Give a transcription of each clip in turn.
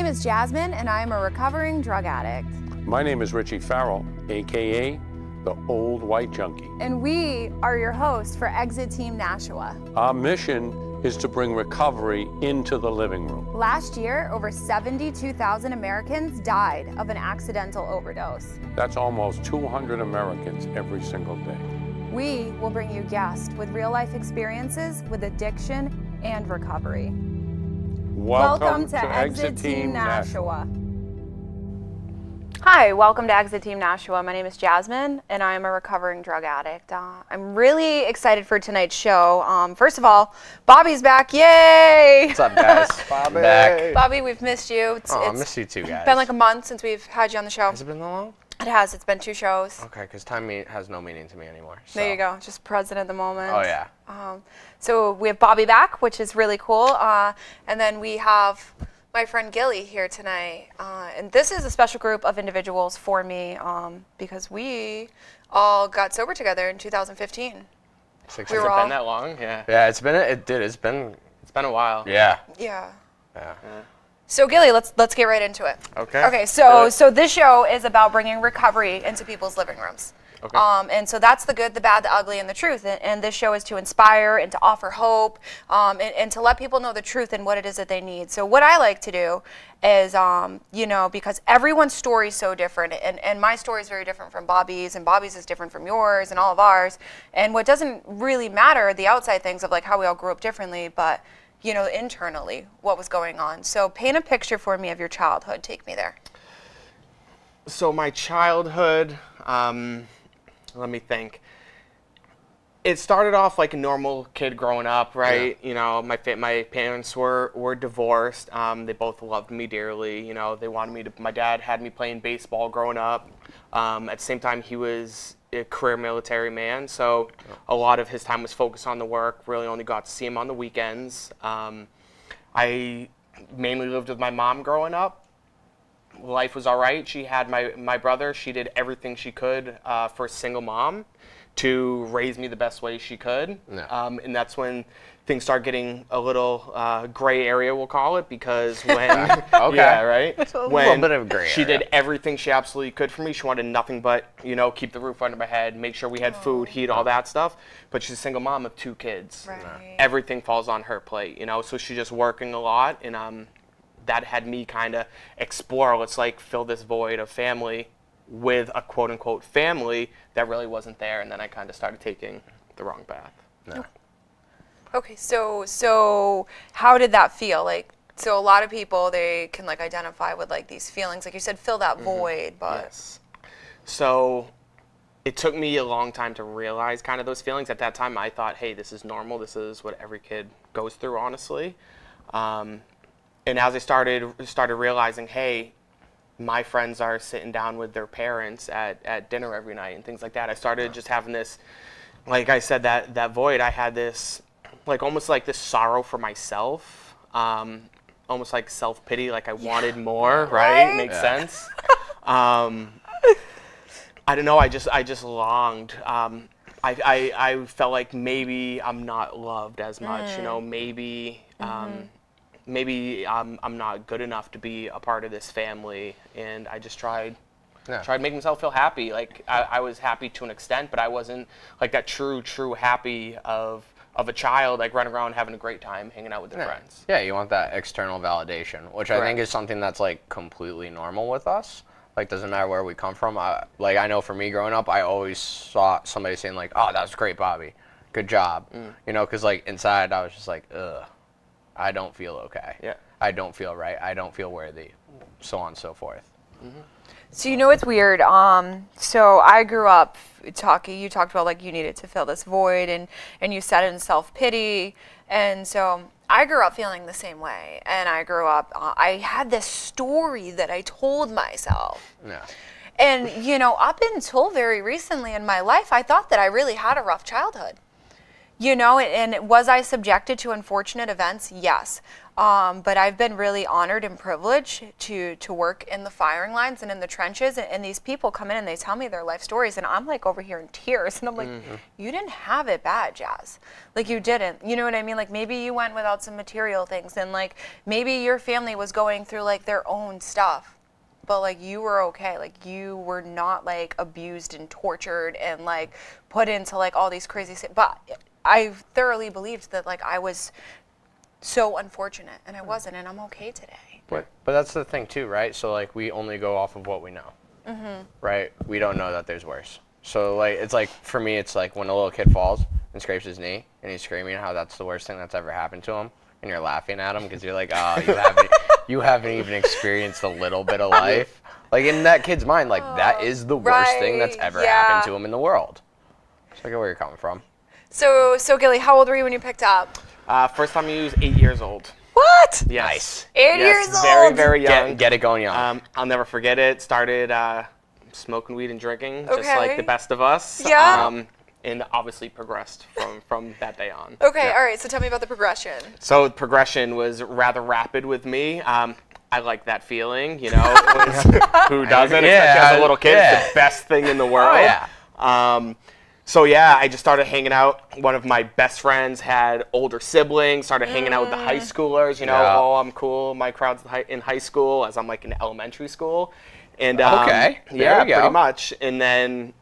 is Jasmine, and I am a recovering drug addict. My name is Richie Farrell, AKA the Old White Junkie. And we are your hosts for Exit Team Nashua. Our mission is to bring recovery into the living room. Last year, over 72,000 Americans died of an accidental overdose. That's almost 200 Americans every single day. We will bring you guests with real-life experiences with addiction and recovery. Welcome to Exit Team Nashua. Hi, welcome to Exit Team Nashua. My name is Jasmine, and I am a recovering drug addict. I'm really excited for tonight's show. First of all, Bobby's back. Yay! What's up, guys? Bobby. Back. Bobby, we've missed you. I missed you too, guys. It's been like a month since we've had you on the show. Has it been that long? It has. It's been 2 shows. Okay, because time has no meaning to me anymore. So. There you go. Just present at the moment. Oh, yeah. So we have Bobby back, which is really cool. And then we have my friend Gilly here tonight. And this is a special group of individuals for me because we all got sober together in 2015. Has it been that long? Yeah. Yeah, it's been a while. Yeah. Yeah. Yeah. So Gilly, let's get right into it. Okay. Okay. So this show is about bringing recovery into people's living rooms. Okay. And so that's the good, the bad, the ugly, and the truth. And this show is to inspire and to offer hope and to let people know the truth and what it is that they need. So what I like to do is, because everyone's story is so different, and my story is very different from Bobby's, and Bobby's is different from yours, and all of ours. And what doesn't really matter, the outside things of like how we all grew up differently, but internally, what was going on. So paint a picture for me of your childhood. Take me there. So my childhood, let me think. It started off like a normal kid growing up, right? Yeah. My parents were divorced. They both loved me dearly. They wanted me to. My dad had me playing baseball growing up. At the same time, he was a career military man, so a lot of his time was focused on the work. Really only got to see him on the weekends. I mainly lived with my mom growing up. Life was all right. She had my brother. She did everything she could for a single mom to raise me the best way she could. Yeah. And that's when things start getting a little gray area, we'll call it, because when Okay. yeah, right. A When little bit of gray she area. did everything she absolutely could for me. She wanted nothing but keep the roof under my head, make sure we had food, heat, all that stuff. But she's a single mom of 2 kids. Right. Everything falls on her plate, so she's just working a lot, and that had me kind of explore, let's fill this void of family with a quote unquote family that really wasn't there, and then I kind of started taking the wrong path. No. Okay, so how did that feel? So a lot of people, they can identify with these feelings, like you said, fill that void, but Yes. So it took me a long time to realize kind of those feelings. At that time, I thought, hey, this is normal. This is what every kid goes through, honestly. And as I started realizing, hey, my friends are sitting down with their parents at dinner every night and things like that, I started just having this, like I said, that void. I had this, almost like this sorrow for myself, almost like self-pity, like I wanted more, right? Makes sense. I don't know, I just longed. I felt like maybe I'm not loved as much, maybe maybe I'm not good enough to be a part of this family, and I just tried making myself feel happy. I was happy to an extent, but I wasn't that true happy of a child, running around having a great time, hanging out with their friends. Yeah, you want that external validation, which I think is something that's completely normal with us. Doesn't matter where we come from. I know for me growing up, I always saw somebody saying oh, that was great, Bobby, good job. Because inside I was just ugh. I don't feel okay. Yeah. I don't feel right. I don't feel worthy, so on and so forth. So it's weird. So I grew up you talked about you needed to fill this void, and you said it in self-pity, and so I grew up feeling the same way, and I grew up, I had this story that I told myself. Yeah. And up until very recently in my life, I thought that I really had a rough childhood. You know, and was I subjected to unfortunate events? Yes. But I've been really honored and privileged to work in the firing lines and in the trenches. And these people come in and they tell me their life stories. And I'm like over here in tears. And I'm like, you didn't have it bad, Jazz. Like you didn't. You know what I mean? Like maybe you went without some material things. And like maybe your family was going through like their own stuff. But like you were okay. Like you were not like abused and tortured and like put into like all these crazy but I thoroughly believed that like I was so unfortunate and I wasn't, and I'm okay today. But that's the thing too, right? So like we only go off of what we know, right? We don't know that there's worse. So like it's like for me, it's like when a little kid falls and scrapes his knee and he's screaming how that's the worst thing that's ever happened to him, and you're laughing at him because you're like, oh, you haven't even experienced a little bit of life. Like in that kid's mind, like that is the worst thing that's ever happened to him in the world. So I get where you're coming from. So Gilly, how old were you when you picked up? First time I used 8 years old. What? Yes. Nice. 8 years old. Very, very young. Get it going young. I'll never forget it. Started smoking weed and drinking, just like the best of us. Yeah. And obviously progressed from that day on. Okay, all right. So tell me about the progression. So the progression was rather rapid with me. I like that feeling, you know. Who doesn't? Yeah, Especially as a little kid, yeah. it's the best thing in the world. Oh, yeah. So yeah, I just started hanging out. One of my best friends had older siblings, started hanging out with the high schoolers, you know, oh, I'm cool, my crowd's in high school, as I'm like in elementary school. And okay, yeah, pretty much. And then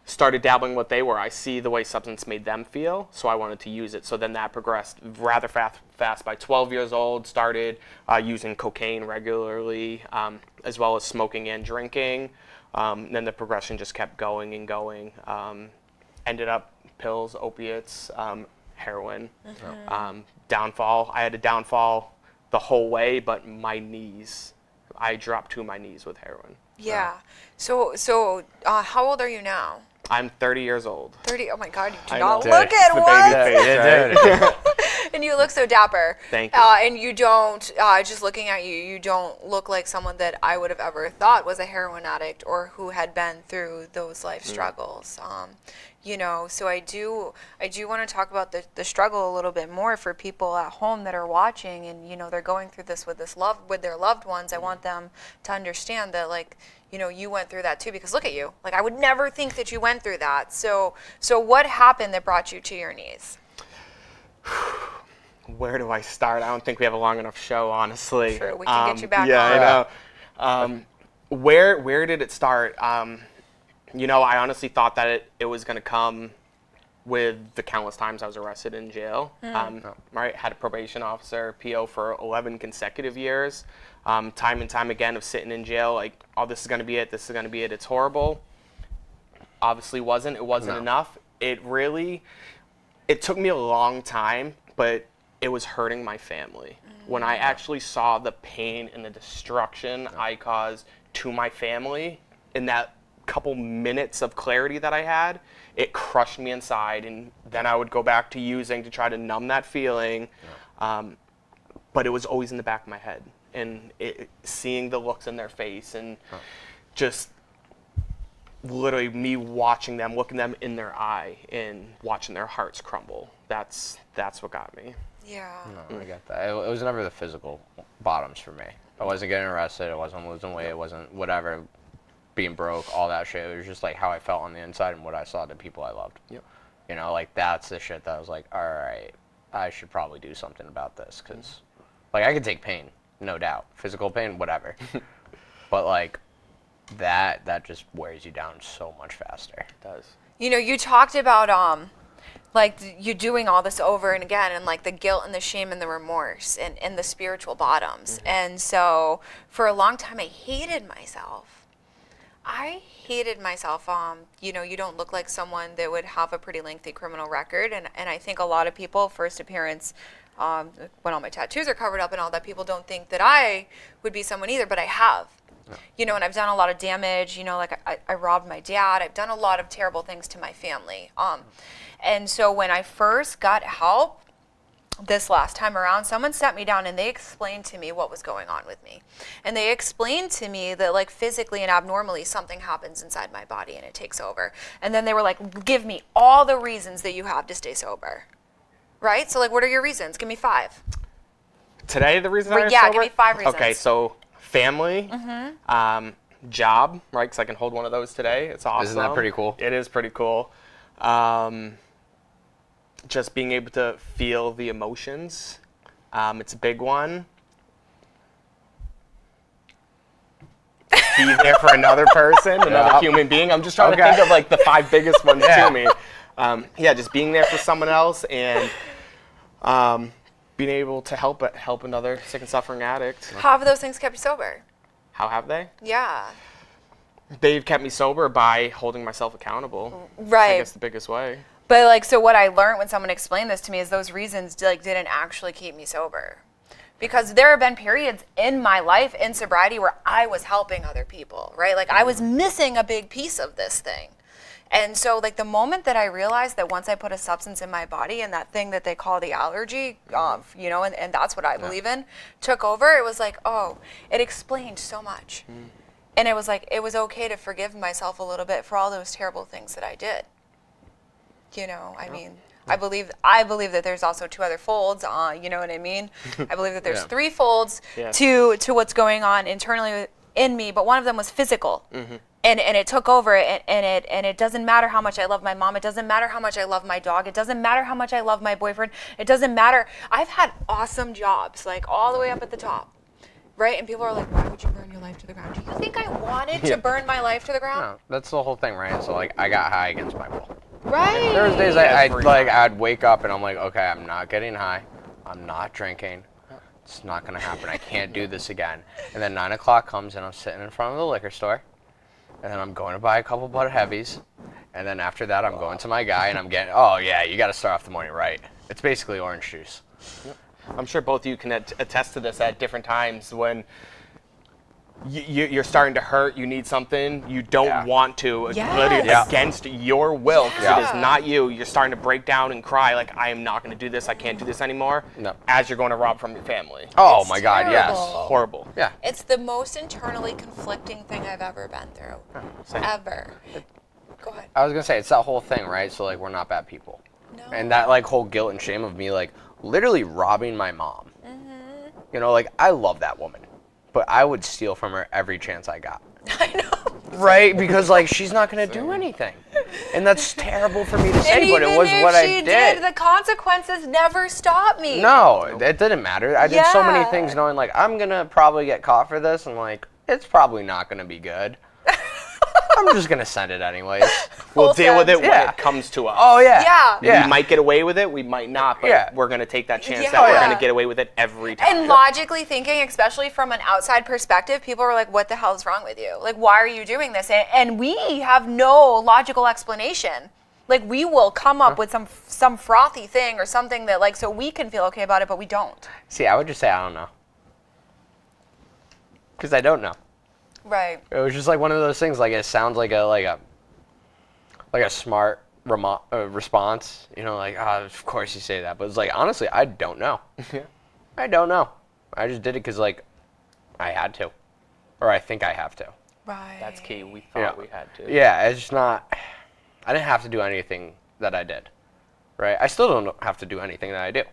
started dabbling what they were. I see the way substance made them feel, so I wanted to use it. So then that progressed rather fast. By 12 years old, started using cocaine regularly, as well as smoking and drinking. Then the progression just kept going and going. Ended up pills, opiates, heroin. Downfall. I had a downfall the whole way, but my knees. I dropped to my knees with heroin. Yeah. So how old are you now? I'm 30 years old. 30. Oh my God, you do I not know. look at The what? baby face, right? And you look so dapper. Thank you. And you don't, just looking at you, you don't look like someone that I would have ever thought was a heroin addict or who had been through those life struggles. You know, so I do want to talk about the struggle a little bit more for people at home that are watching, and you know they're going through this with their loved ones. I want them to understand that, like, you know, you went through that too, because look at you. Like, I would never think that you went through that. So what happened that brought you to your knees? Where do I start? I don't think we have a long enough show, honestly. True, we can get you back on. Yeah, I know. Where did it start? You know, I honestly thought that it was going to come with the countless times I was arrested in jail. Right, had a probation officer, PO for 11 consecutive years. Time and time again of sitting in jail, like, oh, this is going to be it, this is going to be it, it's horrible. Obviously wasn't. It wasn't enough. It took me a long time, but it was hurting my family. When I actually saw the pain and the destruction I caused to my family in that couple minutes of clarity that I had, it crushed me inside, and then I would go back to using to try to numb that feeling. But it was always in the back of my head, and seeing the looks in their face and just literally me watching them, looking them in their eye and watching their hearts crumble. That's what got me. Yeah. No, I get that. It was never the physical bottoms for me. I wasn't getting arrested. I wasn't losing weight. It wasn't whatever, being broke, all that shit. It was just like how I felt on the inside and what I saw to people I loved. Yep. You know, like that's the shit that I was like, all right, I should probably do something about this, because like I could take pain, no doubt, physical pain, whatever, but like that just wears you down so much faster. It does. You know, you talked about like you doing all this over and again, and like the guilt and the shame and the remorse and the spiritual bottoms. And so for a long time I hated myself. You know, you don't look like someone that would have a pretty lengthy criminal record, and I think a lot of people, first appearance, when all my tattoos are covered up and all that, people don't think that I would be someone either, but I have. You know, and I've done a lot of damage. You know, like I robbed my dad. I've done a lot of terrible things to my family. And so when I first got help, this last time around, someone sat me down and they explained to me what was going on with me. And they explained to me that like physically and abnormally something happens inside my body and it takes over. And then they were like, give me all the reasons that you have to stay sober. Right? So like, what are your reasons? Give me 5. Today, the reason I'm Yeah, sober? give me 5 reasons. Okay, so family, job, right? Because I can hold one of those today. It's awesome. Isn't that pretty cool? It is pretty cool. Just being able to feel the emotions. It's a big one. Be there for another person, another human being. I'm just trying to think of like the 5 biggest ones to me. Yeah, just being there for someone else and being able to help another sick and suffering addict. How have those things kept you sober? How have they? Yeah. They've kept me sober by holding myself accountable. Right. I guess the biggest way. But like, so what I learned when someone explained this to me is those reasons like didn't actually keep me sober. Because there have been periods in my life in sobriety where I was helping other people, right? Like I was missing a big piece of this thing. And so like the moment that I realized that once I put a substance in my body and that thing that they call the allergy, you know, and that's what I believe in, took over, it was like, oh, it explained so much. And it was like, it was okay to forgive myself a little bit for all those terrible things that I did. You know, I mean, I believe that there's also 2 other folds, you know what I mean? I believe that there's 3 folds to what's going on internally in me, but one of them was physical. And it took over, and it doesn't matter how much I love my mom. It doesn't matter how much I love my dog. It doesn't matter how much I love my boyfriend. It doesn't matter. I've had awesome jobs, like all the way up at the top, right? And people are like, why would you burn your life to the ground? Do you think I wanted to burn my life to the ground? No, that's the whole thing, right? So like, I got high against my will. Right. There's days I'd wake up and I'm like, okay, I'm not getting high. I'm not drinking. It's not gonna happen. I can't do this again. And then 9 o'clock comes and I'm sitting in front of the liquor store. And then I'm going to buy a couple Bud Heavies. And then after that, I'm going to my guy and I'm getting, oh yeah, you got to start off the morning right. It's basically orange juice. I'm sure both of you can attest to this at different times when you're starting to hurt, you need something, you don't want to, literally against your will, because it is not you. You're starting to break down and cry like, I am not going to do this, I can't do this anymore, as you're going to rob from your family. Oh It's my God, yes. Horrible. Yeah. It's the most internally conflicting thing I've ever been through. Ever. Go ahead. I was going to say, it's that whole thing, right? So like, we're not bad people. No. And that like whole guilt and shame of me like literally robbing my mom. You know, like I love that woman, but I would steal from her every chance I got. I know. Right? Because like she's not going to do anything. And that's terrible for me to say, but it was what I did. The consequences never stop me. No, it didn't matter. I did so many things knowing like I'm going to probably get caught for this and like it's probably not going to be good. I'm just going to send it anyways. We'll deal with it when it comes to us. Oh, yeah. We might get away with it, we might not, but we're going to take that chance that we're going to get away with it every time. And logically thinking, especially from an outside perspective, people are like, what the hell is wrong with you? Like, why are you doing this? And we have no logical explanation. Like, we will come up with some frothy thing or something that, like, so we can feel okay about it, but we don't. See, I would just say I don't know. Because I don't know. Right. It was just like one of those things. Like it sounds like a smart response. You know, like of course you say that, but it's like honestly, I don't know. I don't know. I just did it because like I had to, or I think I have to. Right. That's key. We thought we had to. Yeah, it's just not. I didn't have to do anything that I did. Right. I still don't have to do anything that I do.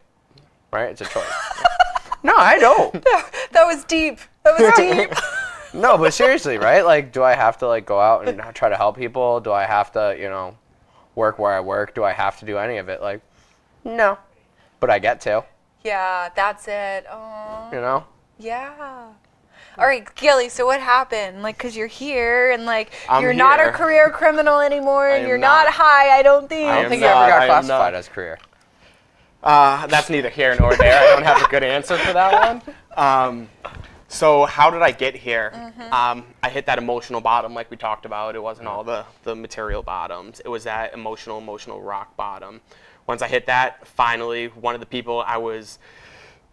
Right. It's a choice. No, I don't. That was deep. That was deep. No, but seriously, right? Like, do I have to like go out and try to help people? Do I have to, you know, work where I work? Do I have to do any of it? Like, no, but I get to. Yeah, that's it. Oh. You know? Yeah. All right, Gilly, so what happened? Like, because you're here and like you're I'm not here. a career criminal anymore and am you're not not. high, I don't think. I don't think not, you ever got I am classified not. as career. That's neither here nor there. I don't have a good answer for that one. So how did I get here? I hit that emotional bottom like we talked about. It wasn't all the material bottoms. It was that emotional rock bottom. Once I hit that, finally, one of the people I was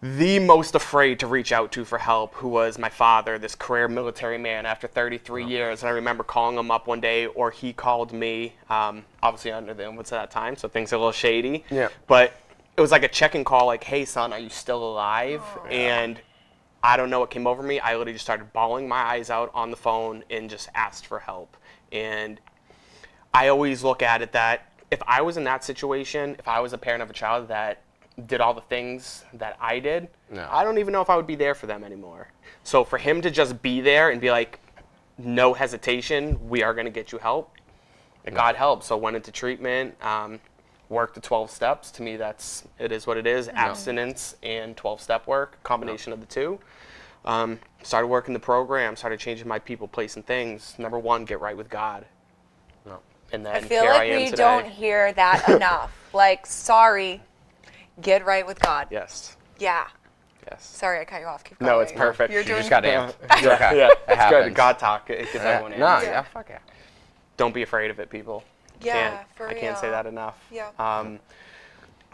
the most afraid to reach out to for help, who was my father, this career military man after 33 years. And I remember calling him up one day, or he called me, obviously under the influence at that time, so things are a little shady. Yeah. But it was like a check-in call, like, hey, son, are you still alive? And I don't know what came over me. I literally just started bawling my eyes out on the phone and just asked for help. And I always look at it that if I was in that situation, if I was a parent of a child that did all the things that I did, I don't even know if I would be there for them anymore. So for him to just be there and be like, no hesitation, we are going to get you help, God help. So went into treatment, worked the 12 steps. To me, it is what it is, abstinence and 12-step work, combination of the two. Started working the program, started changing my people, place, and things. Number one, get right with God. And then I feel like we don't hear that enough. Like, sorry, get right with God. Yes. Yeah. Yes. Sorry, I cut you off. Keep going. No, it's perfect. You're You doing just got amped. Yeah, it's happens. good. God talk. It gets everyone in. No, yeah, fuck yeah. Don't be afraid of it, people. Yeah, for real. I can't say that enough. Yeah.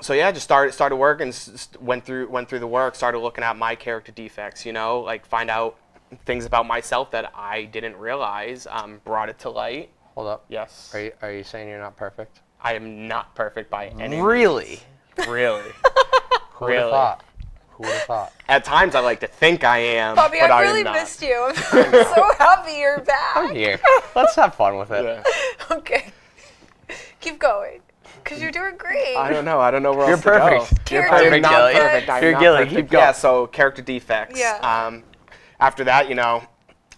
So yeah, just started working, went through the work, started looking at my character defects, you know, like find out things about myself that I didn't realize, brought it to light. Hold up. Yes. Are you saying you're not perfect? I am not perfect by any means. Really? Really. Who would have thought? Who would have thought? At times I like to think I am, Bobby, but I've I am really not. missed you. I'm so happy you're back. I'm here. Let's have fun with it. Yeah. Okay. Keep going. Because you're doing great. I don't know where You're else to go. perfect. You're Character perfect, I'm not Gilly. perfect. I'm You're not Gilly. perfect. Keep going. Yeah, so character defects. Yeah. After that, you know,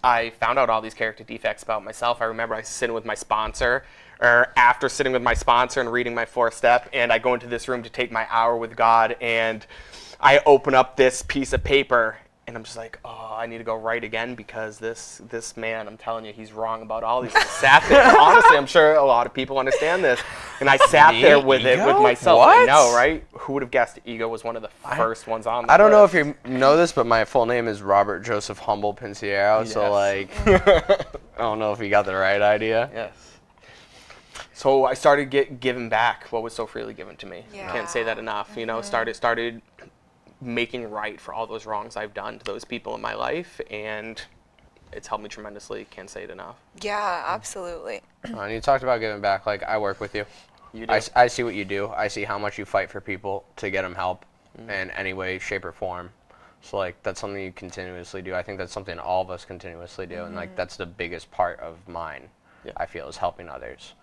I found out all these character defects about myself. I remember I was sitting with my sponsor, or after sitting with my sponsor and reading my 4-step, and I go into this room to take my hour with God, and I open up this piece of paper, and I'm just like, oh, I need to go write again because this man, I'm telling you, he's wrong about all these. I sat there, honestly, I'm sure a lot of people understand this, and I sat there with it with myself. What? I know, right? Who would have guessed ego was one of the first ones on the I don't know list? if you know this, but my full name is Robert Joseph Humble Pinciero, so like, I don't know if you got the right idea. Yes. So I started giving back what was so freely given to me. Yeah. Can't say that enough. You know, started making right for all those wrongs I've done to those people in my life, and it's helped me tremendously. Can't say it enough. Yeah, absolutely. And you talked about giving back. Like, I work with you. You do. I see what you do. I see how much you fight for people to get them help in any way, shape, or form. So, like, that's something you continuously do. I think that's something all of us continuously do. And, like, that's the biggest part of mine, I feel, is helping others.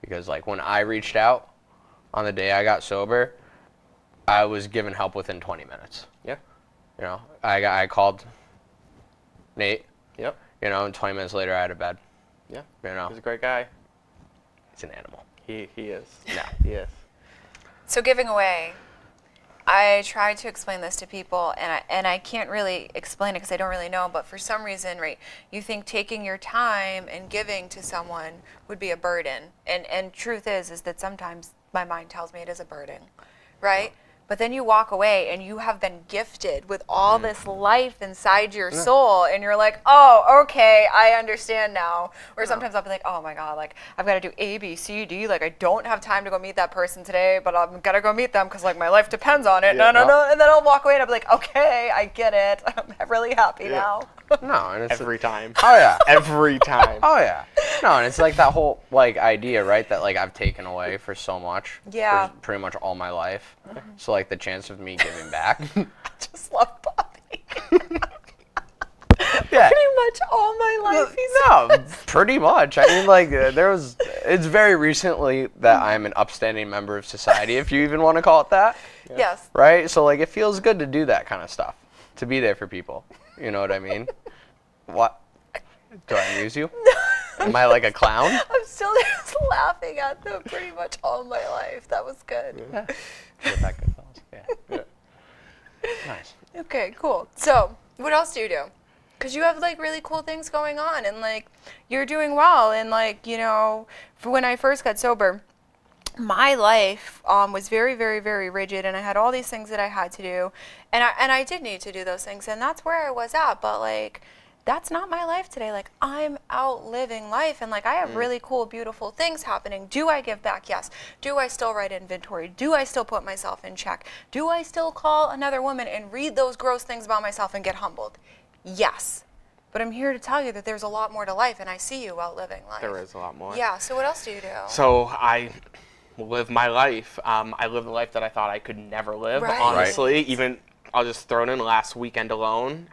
Because, like, when I reached out on the day I got sober, I was given help within 20 minutes. Yeah. You know, I called Nate. Yep. You know, and 20 minutes later I had a bed. Yeah. You know, He's a great guy. he's an animal. He is. No. He is. So giving away, I try to explain this to people, and I can't really explain it because I don't really know, but for some reason, right, you think taking your time and giving to someone would be a burden. And truth is that sometimes my mind tells me it is a burden, right? But then you walk away and you have been gifted with all this life inside your soul, and you're like, oh, okay, I understand now. Or sometimes I'll be like, oh my God, like I've got to do A, B, C, D. Like I don't have time to go meet that person today, but I'm gonna go meet them because like my life depends on it. No. And then I'll walk away and I'll be like, okay, I get it. I'm really happy now. No, and it's Every time. Oh yeah. Every time. Oh yeah. No, and it's like that whole like idea, right? That like I've taken away for so much. Yeah. For pretty much all my life. So like the chance of me giving back. I just love Bobby. Yeah. Pretty much all my life. No, pretty much. I mean, like, it's very recently that I'm an upstanding member of society, if you even want to call it that. Yes. Right? So, like, it feels good to do that kind of stuff, to be there for people. You know what I mean? What? Do I amuse you? Am I like a clown? I'm still just laughing at them pretty much all my life. That was good. Yeah. Get that good, fellas. Yeah. Nice. Okay, cool. So, what else do you do? Because you have like really cool things going on, and like you're doing well, and like, you know, for when I first got sober, my life was very, very, very rigid, and I had all these things that I had to do, and I did need to do those things, and that's where I was at. But like, that's not my life today. Like, I'm out living life, and like I have really cool, beautiful things happening. Do I give back? Yes. Do I still write inventory? Do I still put myself in check? Do I still call another woman and read those gross things about myself and get humbled? Yes. But I'm here to tell you that there's a lot more to life, and I see you out living life. There is a lot more. Yeah, so what else do you do? So I live my life. I lived a life that I thought I could never live, Right. honestly. Even, I'll just throw it in, last weekend alone,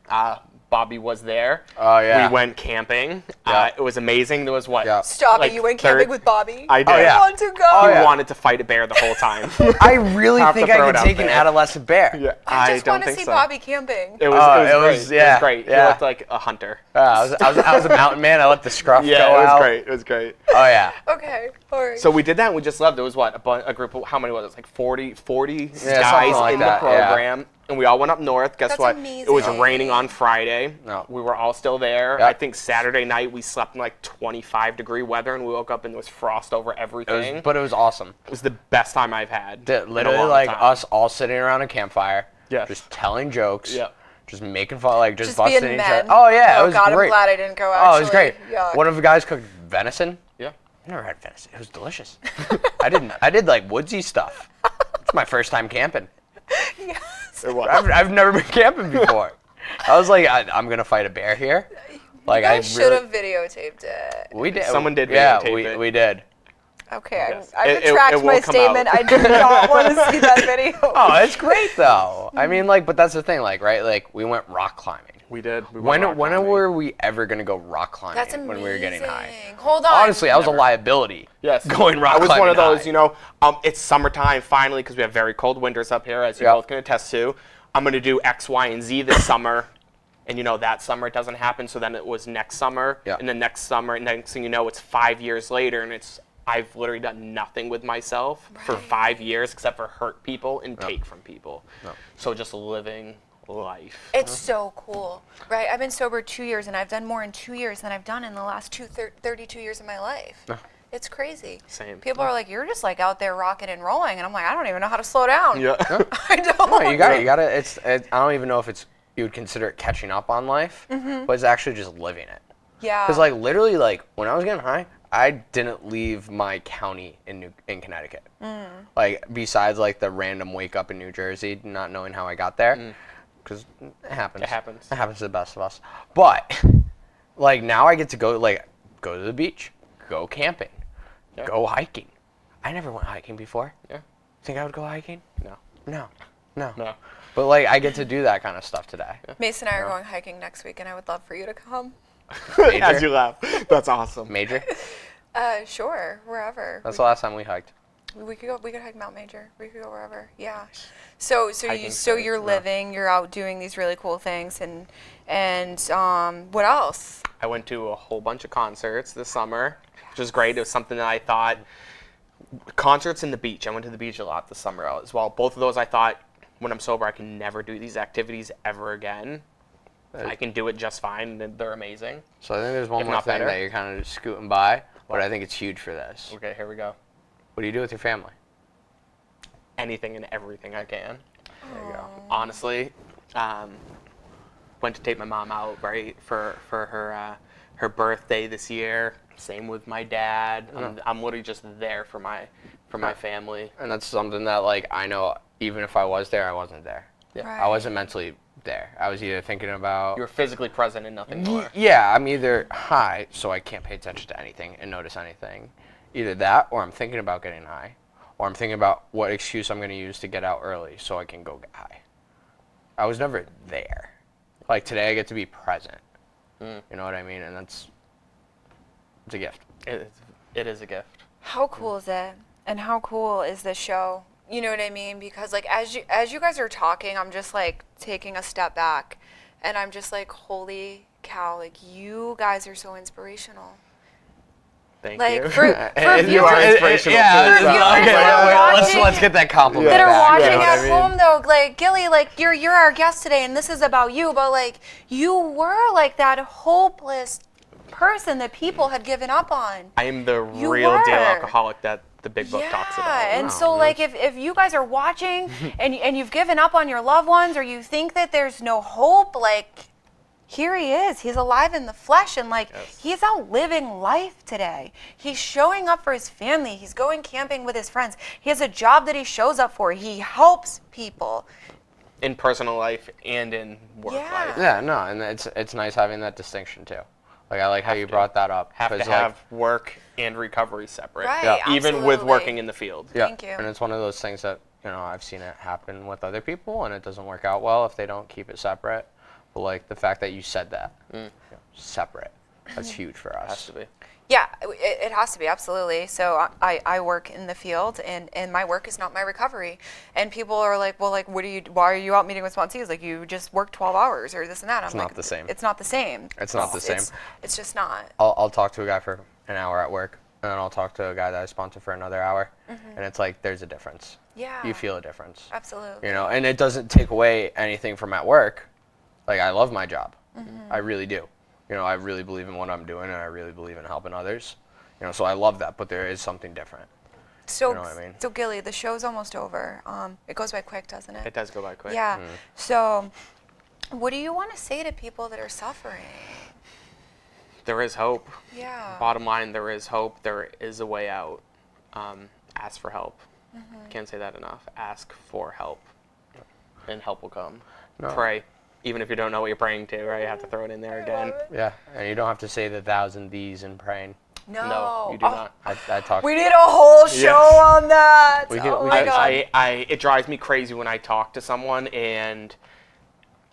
Bobby was there. Oh, yeah. We went camping. Yeah. It was amazing. There was what? Yeah. Stop like it! You went camping with Bobby. I did. Oh, yeah. I want to go. Oh, He yeah. wanted to fight a bear the whole time. I really Have to think I throw could it out take an there. adolescent bear. Yeah, I just don't want to think see so. Bobby camping. It was, Oh, it was great. It yeah, was great. yeah. He looked like a hunter. I was a mountain man. I let the scruff Yeah, go it was out. great. It was great. Oh, yeah. Okay, all right. So we did that, and we just loved it. It was what, a group of, how many was it? Like 40 something guys like in that, the yeah. program. And we all went up north. Guess That's what? amazing. It was raining on Friday. No. We were all still there. Yep. I think Saturday night we slept in like 25-degree weather, and we woke up and there was frost over everything. But it was awesome. It was the best time I've had. in a Literally, long like, time. us all sitting around a campfire, Yes. just telling jokes, Yep. just making fun, like, just being busting each men. other. Oh, yeah, Oh it was God, great. I'm glad I didn't go. Oh, it was actually. great. Yuck. One of the guys cooked venison. Yeah. I never had venison. It was delicious. I did like woodsy stuff. It's my first time camping. Yes. It was. I've never been camping before. I was like, I'm gonna fight a bear here. Like, I I should really, have videotaped it. we did. Someone did Yeah, videotape it. we did. Okay, Yes. I It retract will my come statement. out. I do not want to see that video. Oh, it's great though. I mean, like, but that's the thing, like, right? Like, we went rock climbing. We did. We went rock When climbing. were we ever gonna go rock climbing That's amazing. when we were getting high? Hold on. Honestly, I was a liability. Yes. Going rock I was climbing one of those, high. you know, it's summertime finally because we have very cold winters up here, as you Yep. both can attest to. I'm going to do X, Y, and Z this summer. And, you know, that summer it doesn't happen. So then it was next summer. Yeah. And then next summer. And next thing you know, it's 5 years later. And I've literally done nothing with myself for 5 years except for hurt people and take from people. So just living life. It's so cool, right? I've been sober 2 years, and I've done more in 2 years than I've done in the last 32 years of my life. It's crazy. Same. People are like, you're just like out there rocking and rolling, and I'm like, I don't even know how to slow down. Yeah. I don't. No, you got it. I don't even know if you would consider it catching up on life, but it's actually just living it. Yeah. Because like literally, like when I was getting high, I didn't leave my county in Connecticut. Like besides like the random wake up in New Jersey, not knowing how I got there, because it happens. It happens. It happens to the best of us. But like now I get to go to the beach, go camping, go hiking. I never went hiking before. Yeah. Think I would go hiking? No. No. But like I get to do that kind of stuff today. Mason and I are going hiking next week, and I would love for you to come. As you laugh. That's awesome. Major? Sure, wherever. That's the last time we hiked. We could go. We could hike Mount Major. We could go wherever. Yeah. So Hiking's so great. you're living. You're out doing these really cool things, and what else? I went to a whole bunch of concerts this summer, which was great. It was something that I thought, concerts and the beach. I went to the beach a lot this summer as well. Both of those I thought, when I'm sober, I can never do these activities ever again. I can do it just fine, and they're amazing. So I think there's one If more not thing better. that you're kind of just scooting by, but I think it's huge for this. Okay, here we go. What do you do with your family? Anything and everything I can. There you go. Honestly, went to take my mom out, right, for her birthday this year. Same with my dad. I'm literally just there for my family. And that's something that like I know even if I was there, I wasn't there. Yeah. Right. I wasn't mentally there. I was either thinking about You were physically present and nothing more. yeah, I'm either high, so I can't pay attention to anything and notice anything. Either that, or I'm thinking about getting high, or I'm thinking about what excuse I'm going to use to get out early so I can go get high. I was never there. Like today, I get to be present. You know what I mean? And it's a gift. It is a gift. How cool is it? And how cool is this show? You know what I mean? Because like as you guys are talking, I'm just like taking a step back, and I'm just like, holy cow! Like you guys are so inspirational. Thank Like you. for And you viewers, are inspirational Yeah, too. For viewers okay, that are let's watching- get that compliment that are back. watching you know what at I mean? home though, like Gilly, like you're our guest today, and this is about you. But like you were like that hopeless person that people had given up on. I am the You real deal were. alcoholic that the big book talks about. And Wow, so like if you guys are watching and you've given up on your loved ones, or you think that there's no hope, like here he is. He's alive in the flesh, and like he's out living life today. He's showing up for his family. He's going camping with his friends. He has a job that he shows up for. He helps people. In personal life and in work Yeah. life. Yeah, no, and it's nice having that distinction too. Like I like how you to. brought that up. Have to 'cause, have work and recovery separate. Right, Yeah. Even with absolutely. working in the field. Yeah. Thank you. And it's one of those things that, you know, I've seen it happen with other people, and it doesn't work out well if they don't keep it separate. But like the fact that you said that, you know, separate, that's huge for us. Has to be. Yeah, it has to be, absolutely. So I work in the field, and my work is not my recovery. And people are like, well, like, why are you out meeting with sponsees? Like, you just work 12 hours or this and that. I'm It's like, not the same. It's not the same. It's not the same. It's just not. I'll talk to a guy for an hour at work, and then I'll talk to a guy that I sponsor for another hour, and it's like there's a difference. Yeah. You feel a difference. Absolutely. You know, and it doesn't take away anything from at work. Like I love my job. I really do. You know, I really believe in what I'm doing, and I really believe in helping others. You know, so I love that, but there is something different. So, You know what I mean? so Gilly, the show's almost over. It goes by quick, doesn't it? It does go by quick. Yeah. So, what do you want to say to people that are suffering? There is hope. Yeah. Bottom line, there is hope. There is a way out. Ask for help. Can't say that enough. Ask for help, and help will come. No. Pray, even if you don't know what you're praying to. Right? You have to throw it in there again. Yeah, and you don't have to say the 1,000 these in praying. No, you do Oh, not. I talk. We need a whole show on that. We could- oh we my could- God. It drives me crazy when I talk to someone and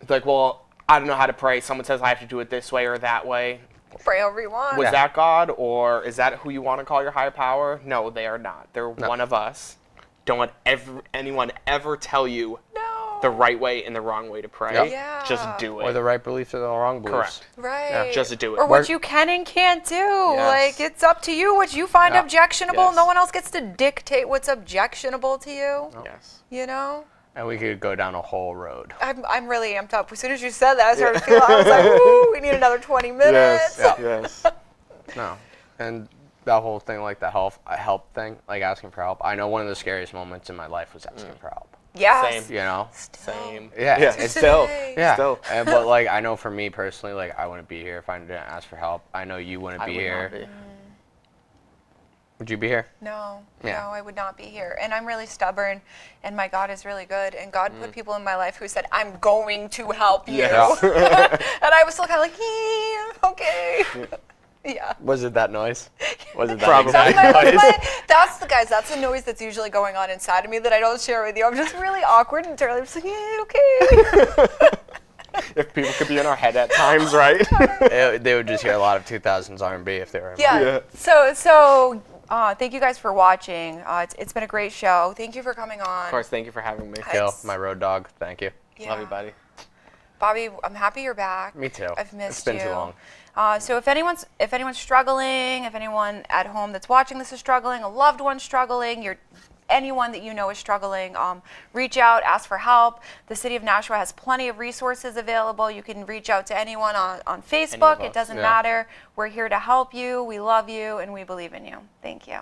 it's like, well, I don't know how to pray. Someone says I have to do it this way or that way. Pray however you want. Was that God, or is that who you want to call your higher power? No, they are not. They're one of us. Don't let anyone ever tell you No. the right way and the wrong way to pray. Yep. Yeah. Just do it. Or the right beliefs or the wrong beliefs. Correct. Right. Just to do it. Or what you can and can't do. Like, it's up to you what you find Yeah. objectionable. Yes. No one else gets to dictate what's objectionable to you. Yes. You know? And we could go down a whole road. I'm really amped up. As soon as you said that, I started feeling, I was like, ooh, we need another 20 minutes. Yes. No. And that whole thing, like the help thing, like asking for help. I know one of the scariest moments in my life was asking for help. Yes. Same. You know? Same. Yeah. It's still. Today. Yeah. Still. But like I know for me personally, like I wouldn't be here if I didn't ask for help. I know you wouldn't I be would here. not be. Would you be here? No, Yeah. no, I would not be here. And I'm really stubborn, and my God is really good. And God put people in my life who said, I'm going to help you. Yes. And I was still kind of like, yeah, okay. Yeah. Was it that noise? Was it that Probably. exact That's the guys. That's the noise that's usually going on inside of me that I don't share with you. I'm just really awkward and Charlie. I'm just like, yeah, okay. If people could be in our head at times, right? They would just hear a lot of 2000s R&B if they were. Yeah. So thank you guys for watching. It's been a great show. Thank you for coming on. Of course, thank you for having me. Kill my road dog. Thank you. Yeah. Love you, buddy. Bobby, I'm happy you're back. Me too. I've missed It's been you. too long. So if anyone's struggling, if anyone at home that's watching this is struggling, a loved one struggling, anyone that you know is struggling, reach out, ask for help. The city of Nashua has plenty of resources available. You can reach out to anyone on Facebook. It doesn't matter. We're here to help you. We love you, and we believe in you. Thank you.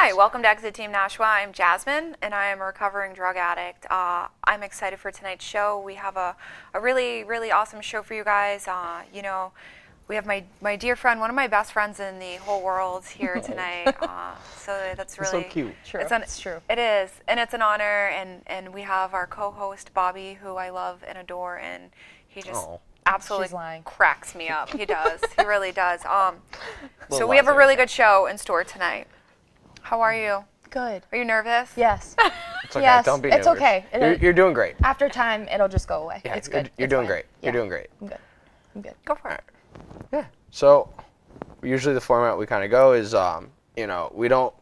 Hi, welcome to Exit Team Nashua. I'm Jasmine, and I am a recovering drug addict. I'm excited for tonight's show. We have a really, really awesome show for you guys. You know, we have my dear friend, one of my best friends in the whole world here tonight. So that's really so cute. True. It's true. It is, and it's an honor. And we have our co-host Bobby, who I love and adore, and he just absolutely She's lying. cracks me up. He does. He really does. So we have a really good show in store tonight. How are you? Good. Are you nervous? Yes. It's okay. Yes, Don't be it's nervous. okay. You're doing great. After time, it'll just go away. Yeah, It's good. You're It's doing fine. great. Yeah. You're doing great. I'm good. I'm good. Go for it. Yeah. So usually the format we kind of go is, you know, we don't,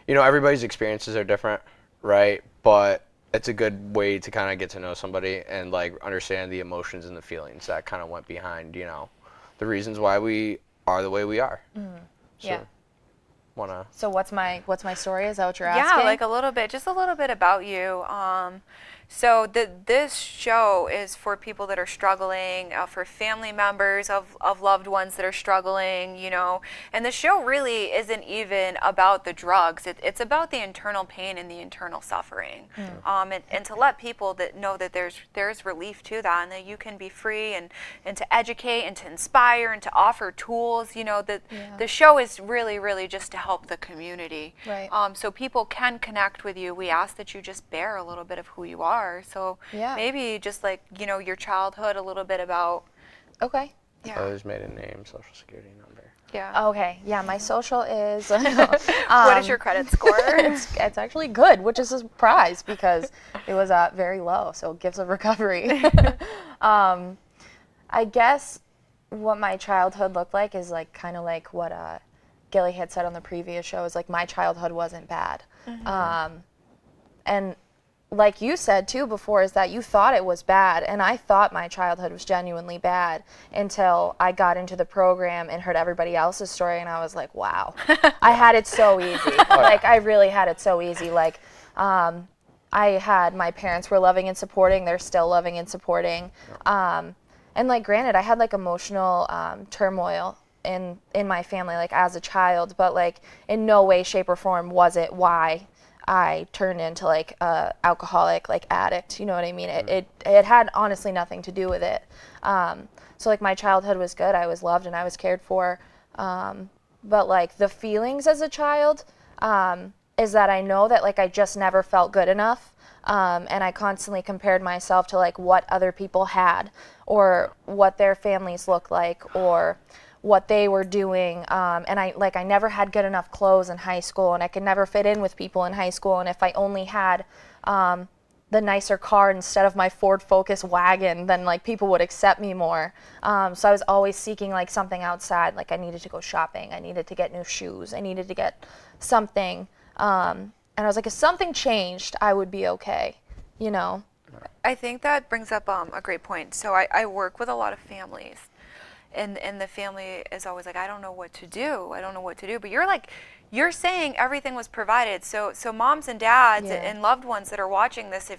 you know, everybody's experiences are different, right? But it's a good way to kind of get to know somebody and like understand the emotions and the feelings that kind of went behind, you know, the reasons why we are the way we are. Mm-hmm. So, Yeah. Wanna? So what's my story? Is that what you're asking? Yeah, like a little bit, just a little bit about you. So this show is for people that are struggling, for family members of loved ones that are struggling, you know. And the show really isn't even about the drugs. It's about the internal pain and the internal suffering. And to let people that know that there's relief to that, and that you can be free, and to educate and to inspire and to offer tools, you know, that the show is really, really just to help the community. Right. So people can connect with you. We ask that you just bear a little bit of who you are. So maybe just like, you know, your childhood, a little bit about. Okay. Yeah. Father's maiden name, social security number. Yeah. Okay. Yeah, my social is. What is your credit score? It's actually good, which is a surprise because it was very low, so it gives a recovery. I guess what my childhood looked like is like kind of like what Gilly had said on the previous show, is like my childhood wasn't bad. And like you said too before, is that you thought it was bad, and I thought my childhood was genuinely bad until I got into the program and heard everybody else's story, and I was like, wow, I had it so easy. Like I really had it so easy. Like I had, my parents were loving and supporting, they're still loving and supporting. And like granted, I had like emotional turmoil in my family, like as a child, but like in no way, shape, or form was it why I turned into like a alcoholic, like addict, you know what I mean? It had honestly nothing to do with it. So like my childhood was good, I was loved and I was cared for. But like the feelings as a child is that I know that like I just never felt good enough. And I constantly compared myself to like what other people had, or what their families looked like, or what they were doing, and I never had good enough clothes in high school, and I could never fit in with people in high school, and if I only had the nicer car instead of my Ford Focus wagon, then like people would accept me more. So I was always seeking like something outside, like I needed to go shopping, I needed to get new shoes, I needed to get something, and I was like, if something changed, I would be okay, you know? I think that brings up a great point. So I work with a lot of families. And the family is always like, I don't know what to do. I don't know what to do. But you're saying everything was provided. So moms and dads and loved ones that are watching this,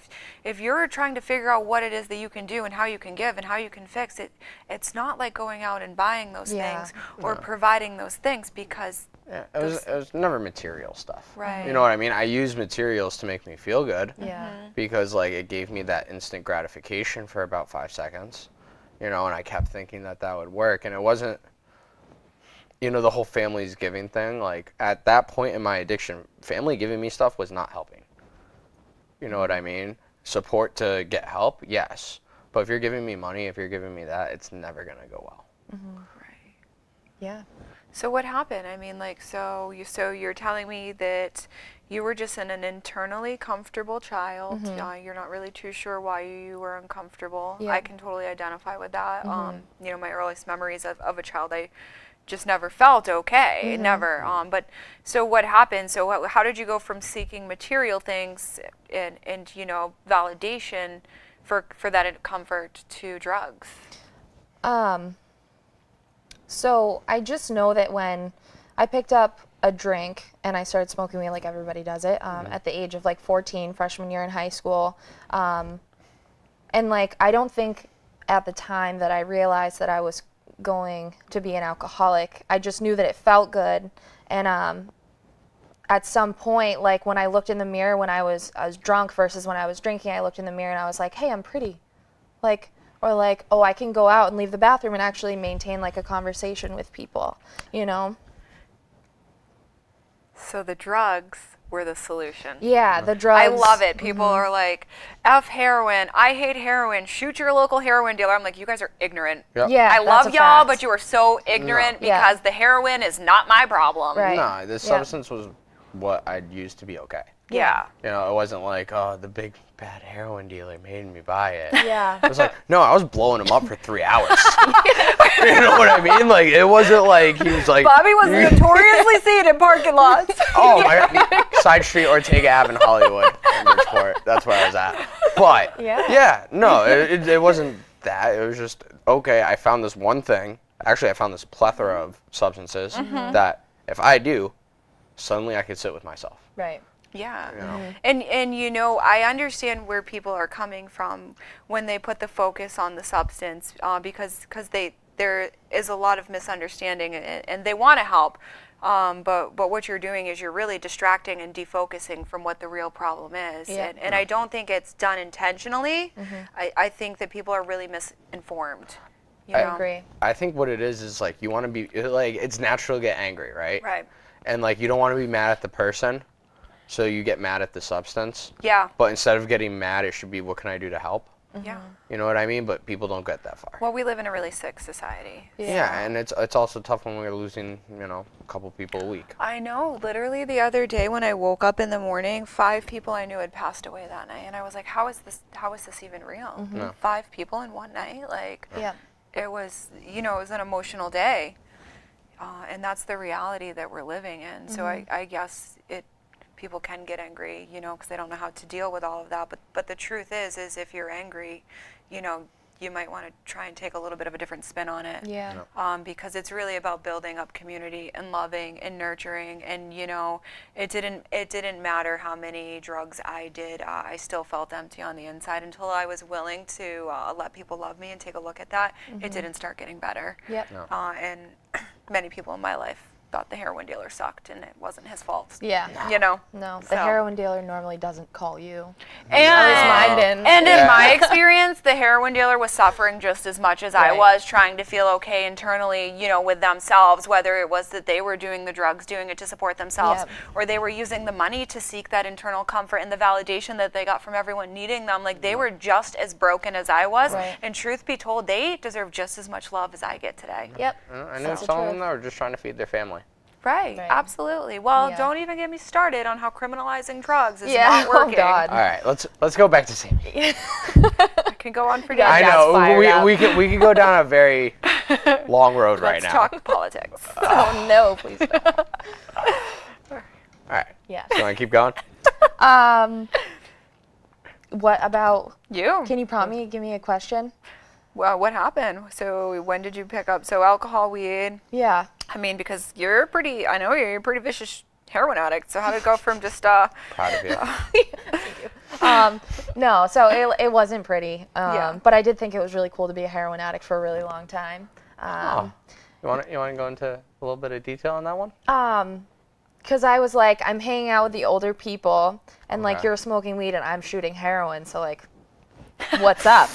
if you're trying to figure out what it is that you can do and how you can give and how you can fix it, it's not like going out and buying those things or providing those things, because it was never material stuff. Right. You know what I mean? I used materials to make me feel good. Yeah. Because like it gave me that instant gratification for about 5 seconds. You know, and I kept thinking that would work, and it wasn't, you know, the whole family's giving thing. Like, at that point in my addiction, family giving me stuff was not helping. You know what I mean? Support to get help, yes. But if you're giving me money, if you're giving me that, it's never going to go well. Right. Yeah. So what happened? I mean, like, so you're telling me that you were just an internally comfortable child. You're not really too sure why you were uncomfortable. Yeah. I can totally identify with that. You know, my earliest memories of a child, I just never felt okay, never. But so what happened? So how did you go from seeking material things and you know, validation for that comfort to drugs? So I just know that when I picked up a drink and I started smoking weed, like everybody does it, at the age of like 14, freshman year in high school. And like, I don't think at the time that I realized that I was going to be an alcoholic. I just knew that it felt good. And at some point, like when I looked in the mirror when I was drunk versus when I was drinking, I looked in the mirror and I was like, hey, I'm pretty. Like, or like, oh, I can go out and leave the bathroom and actually maintain like a conversation with people, you know? So the drugs were the solution. Yeah, the drugs. I love it. People are like, F heroin. I hate heroin. Shoot your local heroin dealer. I'm like, you guys are ignorant. Yep. Yeah, I that's love a y'all, fact. but you are so ignorant Yeah. because the heroin is not my problem. Right. No, this substance was what I'd used to be okay. Yeah. You know, it wasn't like, oh, the big bad heroin dealer made me buy it. Yeah. It was like, no, I was blowing him up for 3 hours. You know what I mean? Like, it wasn't like he was like. Bobby was notoriously seen in parking lots. Oh my God, Side Street, Ortega Ave in Hollywood, in Bridgeport. That's where I was at. But yeah, no, it wasn't that. It was just okay. I found this one thing. Actually, I found this plethora of substances that if I do, suddenly I could sit with myself. Right. Yeah. You know? And you know, I understand where people are coming from when they put the focus on the substance because there is a lot of misunderstanding and they want to help. But what you're doing is you're really distracting and defocusing from what the real problem is. Yeah. And I don't think it's done intentionally. I think that people are really misinformed. You know? I agree. I think what it is like you want to be like it's natural to get angry, right? Right. And like you don't want to be mad at the person, so you get mad at the substance. Yeah. But instead of getting mad, it should be what can I do to help? Yeah. You know what I mean? But people don't get that far. Well, we live in a really sick society. Yeah, and it's also tough when we're losing, you know, a couple people a week. I know. Literally the other day when I woke up in the morning, 5 people I knew had passed away that night, and I was like, "How is this even real? No. 5 people in one night? Like, Yeah. it was, you know, it was an emotional day, and that's the reality that we're living in. So I guess people can get angry, you know, because they don't know how to deal with all of that. But the truth is if you're angry, you know, you might want to try and take a little bit of a different spin on it. Yeah. Because it's really about building up community and loving and nurturing. And you know, it didn't matter how many drugs I did. I still felt empty on the inside until I was willing to let people love me and take a look at that. It didn't start getting better. Yep. No. And many people in my life thought the heroin dealer sucked and it wasn't his fault. Yeah. You know? No, the So- heroin dealer normally doesn't call you. And, mine didn't. and in my experience, the heroin dealer was suffering just as much as I Right. was, trying to feel okay internally, you know, with themselves, whether it was that they were doing the drugs, doing it to support themselves, Yep. or they were using the money to seek that internal comfort and the validation that they got from everyone needing them. Like, they were just as broken as I was. Right. And truth be told, they deserve just as much love as I get today. Yep. I know That's the some of truth. them that were just trying to feed their family. Right, Right. absolutely. Well, Yeah. don't even get me started on how criminalizing drugs is Yeah. not working. Oh God. All right, let's go back to Sammy. I can go on for days. I Dad's know fired up. we can go down a very long road right Let's now. talk politics. Oh no, please don't. All right. Yeah. So I keep going. What about? You. Can you prompt me? Give me a question. Well, what happened? So when did you pick up? So alcohol, weed. Yeah. I mean, because you're I know you're a pretty vicious heroin addict. So how did it go from just Proud of you. No, so it wasn't pretty. Yeah. But I did think it was really cool to be a heroin addict for a really long time. Oh. You want to go into a little bit of detail on that one? Because I was like, I'm hanging out with the older people, and like Okay. you're smoking weed and I'm shooting heroin. So like, what's up?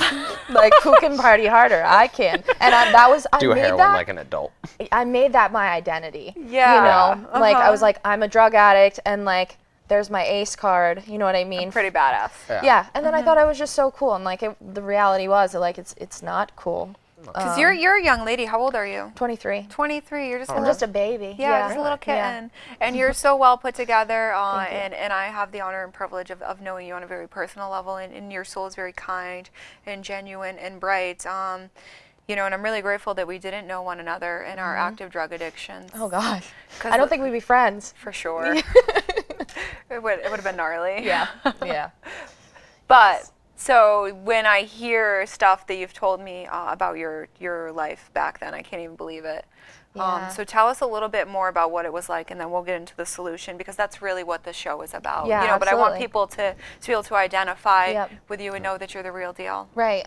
Like, who can party harder? I can. And I Do a made heroin that. like an adult. I made that my identity. Yeah. You know, like I was like, I'm a drug addict, and like, there's my ACE card. You know what I mean? pretty badass? Yeah. And then I thought I was just so cool, and like the reality was that like it's not cool. Because you're a young lady. How old are you? 23. 23. You're just I'm just a baby. Yeah, just a little Yeah. kitten. And you're so well put together, and I have the honor and privilege of knowing you on a very personal level, and your soul is very kind and genuine and bright. You know, and I'm really grateful that we didn't know one another in our active drug addictions. Oh gosh. 'Cause I don't think we'd be friends. For sure. it would have been gnarly. Yeah. But so when I hear stuff that you've told me about your life back then, I can't even believe it. Yeah. So tell us a little bit more about what it was like, and then we'll get into the solution, because that's really what the show is about. Yeah, you know, but I want absolutely. people to be able to identify Yep. with you and know that you're the real deal. Right.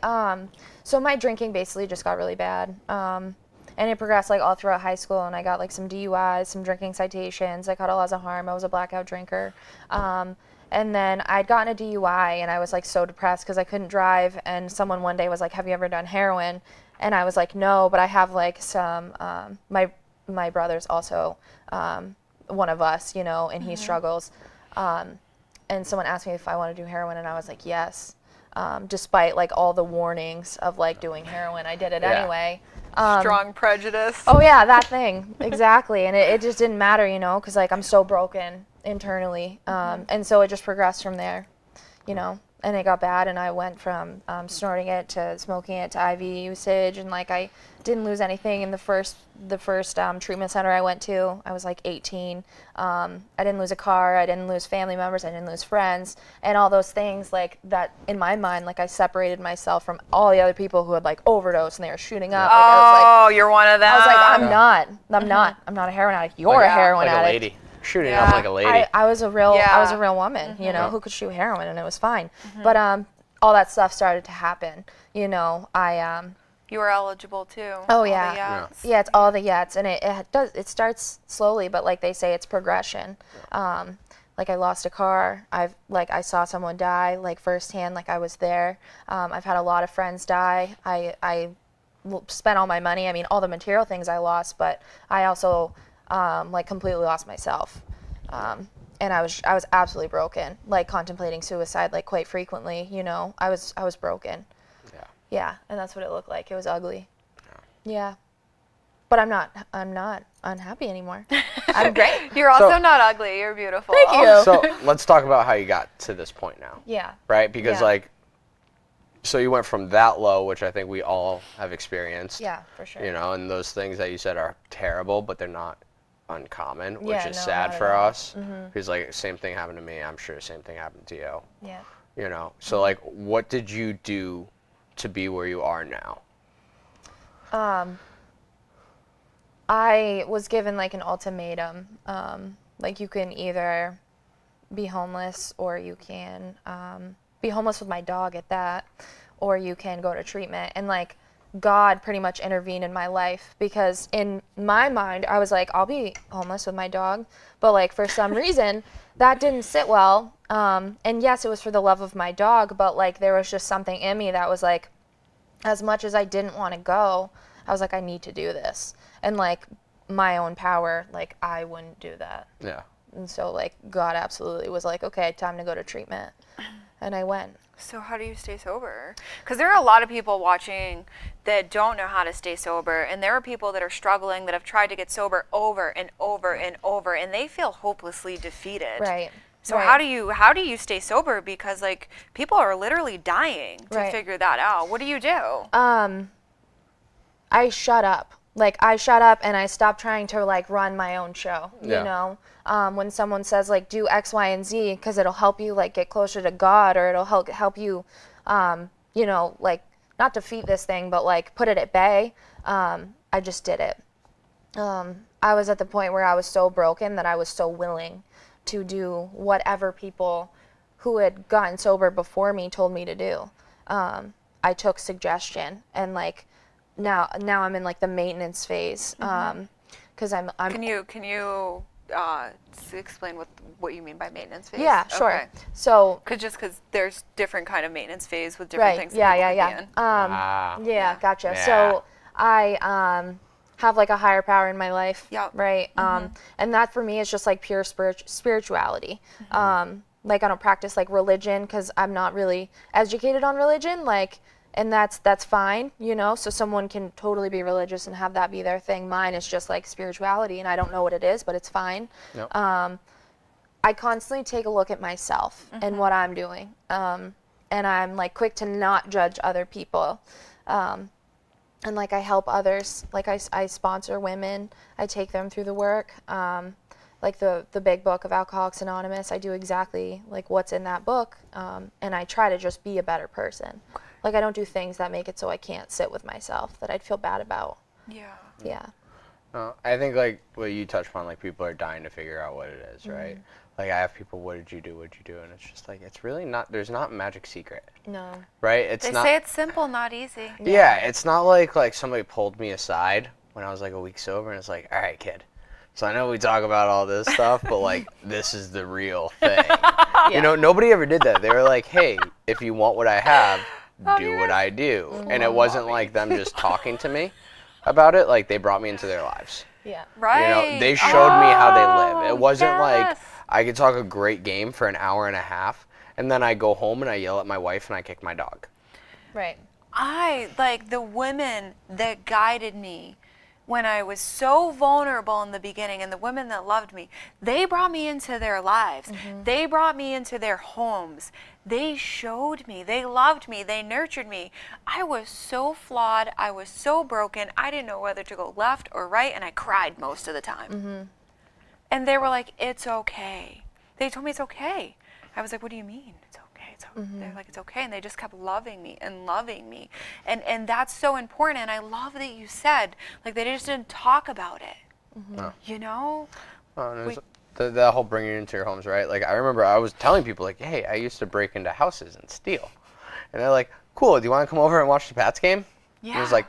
So my drinking basically just got really bad. And it progressed like all throughout high school, and I got like some DUIs, some drinking citations. I caught a lots of harm. I was a blackout drinker. And then I'd gotten a DUI, and I was like so depressed because I couldn't drive. And someone one day was like, "Have you ever done heroin?" And I was like, "No, but I have like some." My brother's also one of us, you know, and he struggles. And someone asked me if I want to do heroin, and I was like, yes. Despite like all the warnings of like doing heroin, I did it anyway. Strong prejudice. Oh yeah, that thing, exactly. And it just didn't matter, you know, because like I'm so broken internally, and so it just progressed from there, you know. And it got bad, and I went from snorting it to smoking it to IV usage, and like I didn't lose anything in the first treatment center I went to. I was like 18. I didn't lose a car. I didn't lose family members. I didn't lose friends, and all those things like that in my mind. Like I separated myself from all the other people who had like overdosed and they were shooting up. Like, I was like, you're one of them. I was like, I'm not a heroin addict. You're a heroin like addict. A lady. Shooting up like a lady. I was a real woman, you know, who could shoot heroin, and it was fine. But all that stuff started to happen, you know. You were eligible too. Oh yeah, yeah. It's all the yets, and it starts slowly, but like they say, it's progression. Like I lost a car. I saw someone die like firsthand. Like I was there. I've had a lot of friends die. I spent all my money. I mean, all the material things I lost, but I also like completely lost myself, and I was absolutely broken, like contemplating suicide like quite frequently. You know, I was broken. Yeah, and that's what it looked like. It was ugly. Yeah, but I'm not unhappy anymore. I'm great. You're also not ugly. You're beautiful. Thank you. So let's talk about how you got to this point now. Yeah. Right, because like, so you went from that low, which I think we all have experienced. Yeah, for sure. You know, and those things that you said are terrible, but they're not uncommon, which Yeah, is no, sad not for at all. us. Because like same thing happened to me. I'm sure same thing happened to you. Yeah. You know, so like, what did you do to be where you are now? I was given like an ultimatum. Like you can either be homeless, or you can be homeless with my dog at that, or you can go to treatment. And like God pretty much intervened in my life, because in my mind I was like, I'll be homeless with my dog, but like for some reason that didn't sit well. And yes, it was for the love of my dog, but like there was just something in me that was like, as much as I didn't want to go, I was like, I need to do this. And like my own power, like I wouldn't do that. Yeah. And so like God absolutely was like, okay, time to go to treatment. And I went. So how do you stay sober? Because there are a lot of people watching that don't know how to stay sober, and there are people that are struggling that have tried to get sober over and over and over, and they feel hopelessly defeated. Right. So how do you stay sober? Because like people are literally dying to figure that out. What do you do? I shut up. Like I shut up and I stopped trying to like run my own show. You know, when someone says like do X, Y, and Z because it'll help you like get closer to God, or it'll help you, you know, like not defeat this thing, but like put it at bay. I just did it. I was at the point where I was so broken that I was so willing to do whatever people who had gotten sober before me told me to do. I took suggestion, and like now I'm in like the maintenance phase, because I'm Can you explain what you mean by maintenance phase? Yeah, sure. Okay. So because there's different kind of maintenance phase with different things. Yeah. Gotcha. Yeah. So I have like a higher power in my life. Yep. Right. And that for me is just like pure spirituality. Like I don't practice like religion because I'm not really educated on religion. Like, and that's fine, you know. So someone can totally be religious and have that be their thing. Mine is just like spirituality, and I don't know what it is, but it's fine. Yep. I constantly take a look at myself and what I'm doing, and I'm like quick to not judge other people. And like I help others, like I sponsor women, I take them through the work. Like the big book of Alcoholics Anonymous, I do exactly like what's in that book, and I try to just be a better person. Like I don't do things that make it so I can't sit with myself, that I'd feel bad about. Yeah. I think like what you touched upon, like people are dying to figure out what it is, right? Like I have people, what did you do? And it's just like, it's really not, there's not magic secret. No. Right? It's They not, say it's simple, not easy. yeah, it's not like somebody pulled me aside when I was like a week sober, and it's like, all right, kid. So I know we talk about all this stuff, but like this is the real thing. You know, nobody ever did that. They were like, hey, if you want what I have, do what I do. And it wasn't like them just talking to me about it. Like they brought me into their lives. Yeah. Right. You know, they showed me how they live. It wasn't like yes. I could talk a great game for an hour and a half, and then I go home and I yell at my wife and I kick my dog. Right. I like the women that guided me when I was so vulnerable in the beginning, and the women that loved me, they brought me into their lives. They brought me into their homes. They showed me. They loved me. They nurtured me. I was so flawed. I was so broken. I didn't know whether to go left or right, and I cried most of the time. And they were like, it's okay. They told me it's okay. I was like, what do you mean? It's okay. They're like, it's okay. And they just kept loving me and loving me. And that's so important. And I love that you said, like, they just didn't talk about it. No. You know? That whole bringing it into your homes, right? Like, I remember I was telling people, like, hey, I used to break into houses and steal. And they're like, cool, do you want to come over and watch the Pats game? Yeah. And it was like,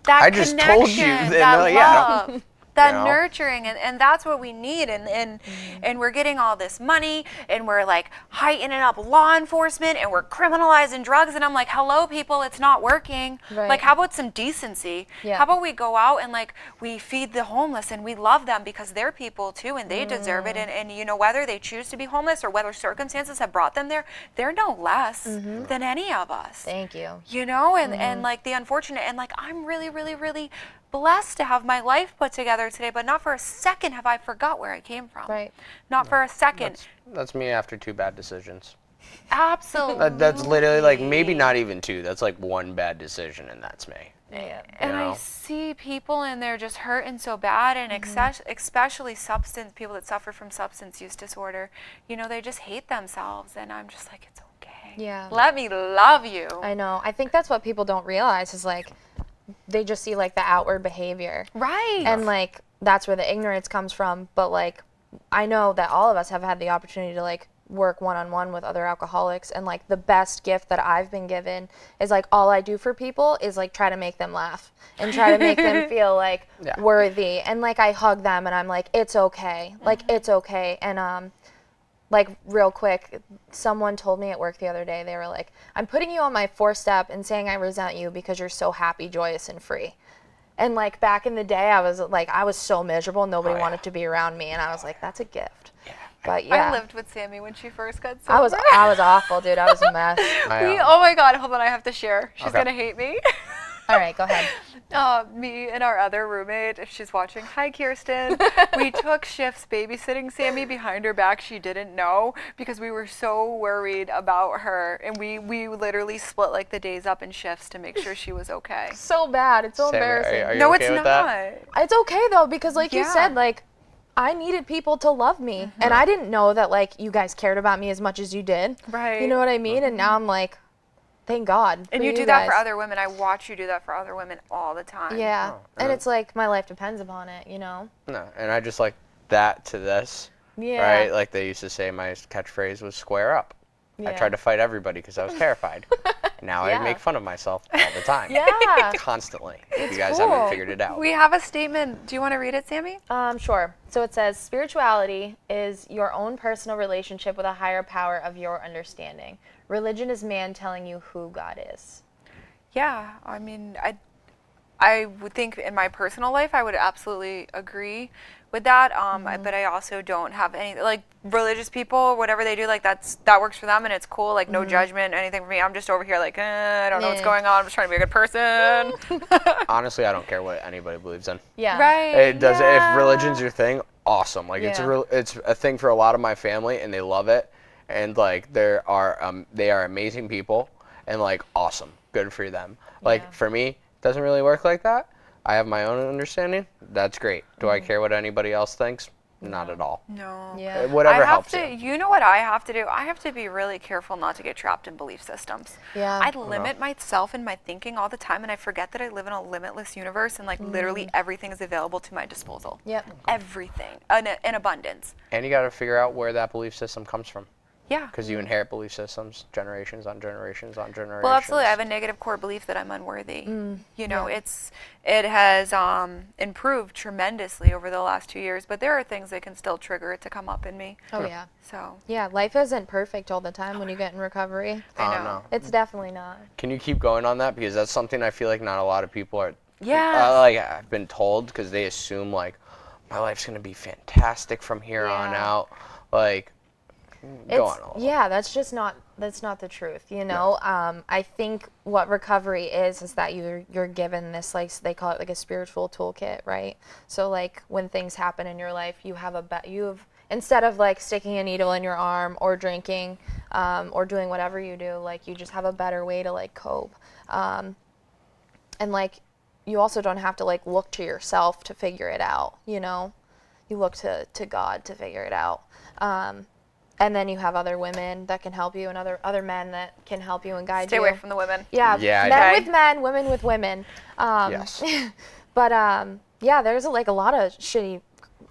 that I just told you. connection, And that they're like, yeah, I don't- love. That you know? nurturing, and that's what we need, and we're getting all this money, and we're like heightening up law enforcement, and we're criminalizing drugs, and I'm like, hello people, it's not working. Right. Like, how about some decency? Yeah. How about we go out and like we feed the homeless, and we love them because they're people too, and they deserve it, and you know, whether they choose to be homeless or whether circumstances have brought them there, they're no less than any of us. Thank you. You know, and like the unfortunate, and like I'm really, really, really blessed to have my life put together today, but not for a second have I forgot where I came from. Right. Not for a second. That's me after 2 bad decisions. Absolutely. That's literally like maybe not even 2. That's like 1 bad decision, and that's me. Yeah. And I know? see people and they're just hurting so bad, and especially people that suffer from substance use disorder, you know, they just hate themselves, and I'm just like, it's okay. Yeah. Let me love you. I know. I think that's what people don't realize is like they just see like the outward behavior. Right. And like that's where the ignorance comes from, but like I know that all of us have had the opportunity to like work one-on-one with other alcoholics, and like the best gift that I've been given is like all I do for people is like try to make them laugh and try to make them feel like worthy, and like I hug them and I'm like, it's okay, like it's okay. And like real quick, someone told me at work the other day, they were like, I'm putting you on my 4th step and saying I resent you because you're so happy, joyous, and free. And like back in the day, I was so miserable, nobody wanted to be around me, and I was like, that's a gift. But yeah, I lived with Sammy when she first got sober. I was awful, dude. I was a mess. Oh my God, hold on, I have to share. She's Okay. gonna hate me. All right, go ahead. Me and our other roommate, if she's watching, hi Kirsten, we took shifts babysitting Sammy behind her back. She didn't know because we were so worried about her, and we literally split like the days up in shifts to make sure she was okay. So bad. It's so Sammy, embarrassing. are you No, okay it's with not. that? It's okay though, because like you Yeah. said, like I needed people to love me, and I didn't know that like you guys cared about me as much as you did. Right. You know what I mean? And now I'm like, thank God. And for you do that for guys. other women. I watch you do that for other women all the time. Yeah. And it's like my life depends upon it, you know? No, and I just like that to this, Yeah. right? Like they used to say my catchphrase was square up. I Yeah. tried to fight everybody because I was terrified. Now Yeah. I make fun of myself all the time. Yeah. Constantly. If you guys cool. haven't figured it out. We have a statement. Do you want to read it, Sammy? Sure. So it says, spirituality is your own personal relationship with a higher power of your understanding. Religion is man telling you who God is. Yeah, I mean, I would think in my personal life I would absolutely agree with that. But I also don't have any like religious people, whatever they do, like that works for them and it's cool. Like no judgment, anything for me. I'm just over here like I don't know what's Yeah. going on. I'm just trying to be a good person. Honestly, I don't care what anybody believes in. Yeah. Right. It does. yeah. If religion's your thing, awesome. Like it's Yeah. it's a thing for a lot of my family, and they love it. And like they are amazing people, and like awesome, good for them. Like Yeah. for me, it doesn't really work like that. I have my own understanding. That's great. Do I care what anybody else thinks? Not at all. No. Yeah. Whatever I have helps to, you. you know what I have to do? I have to be really careful not to get trapped in belief systems. Yeah. I limit myself and my thinking all the time, and I forget that I live in a limitless universe, and like literally everything is available to my disposal. Yep. Everything in abundance. And you got to figure out where that belief system comes from. Yeah. Because you inherit belief systems, generations on generations on generations. Well, absolutely. I have a negative core belief that I'm unworthy. You know, it has improved tremendously over the last 2 years, but there are things that can still trigger it to come up in me. Oh, yeah. So. Yeah, life isn't perfect all the time when you get in recovery. I know. No. It's definitely not. Can you keep going on that? Because that's something I feel like not a lot of people are. Yeah. Like, I've been told, because they assume, like, my life's going to be fantastic from here on Yeah. out. Like, go on a little. Yeah, that's not the truth, you know. I think what recovery is that you're given this, like, they call it like a spiritual toolkit, right? So like when things happen in your life, you have instead of like sticking a needle in your arm or drinking or doing whatever you do, like you just have a better way to like cope. And like you also don't have to like look to yourself to figure it out, you know. You look to God to figure it out. And then you have other women that can help you, and other men that can help you and guide Stay you. away from the women. Yeah, Yeah, men okay. with men, women with women. Yes. But yeah, there's like a lot of shitty,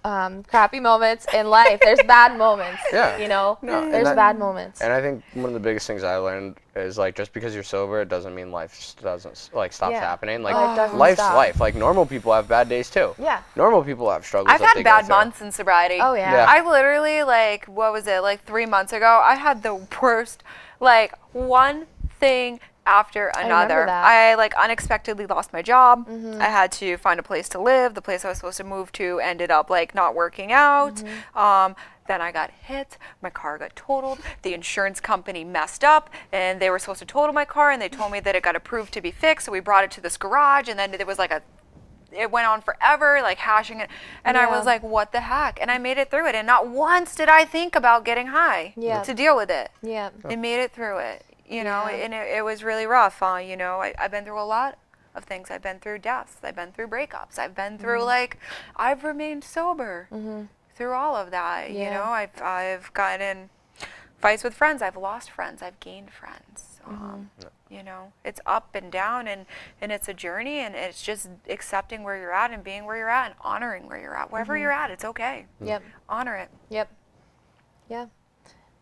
crappy moments in life. There's bad moments. Yeah. You know, No, and there's that- bad moments. And I think one of the biggest things I learned is, like, just because you're sober, it doesn't mean life just doesn't, like, stops Yeah. happening. Like, Life doesn't life's stop. life. Like, normal people have bad days, too. Yeah. Normal people have struggles I've that they had go bad through. months in sobriety. Oh yeah. Yeah. I literally, like, what was it, like 3 months ago, I had the worst, like, one thing after another. remember that. I like unexpectedly lost my job. I had to find a place to live. The place I was supposed to move to ended up like not working out. Then I got hit. My car got totaled. The insurance company messed up, and they were supposed to total my car, and they told me that it got approved to be fixed. So we brought it to this garage, and then there was like it went on forever, like hashing it. And I Yeah. was like, what the heck? And I made it through it. And not once did I think about getting high Yeah. to deal with it. Yeah. I made it through it, you know, Yeah. and it was really rough. You know, I've been through a lot of things. I've been through deaths. I've been through breakups. I've been through like, I've remained sober through all of that. You Yeah. know, I've gotten in fights with friends. I've lost friends. I've gained friends. You know, it's up and down, and it's a journey, and it's just accepting where you're at and being where you're at and honoring where you're at. Wherever you're at, it's okay. Yep. Honor it. Yep. Yeah.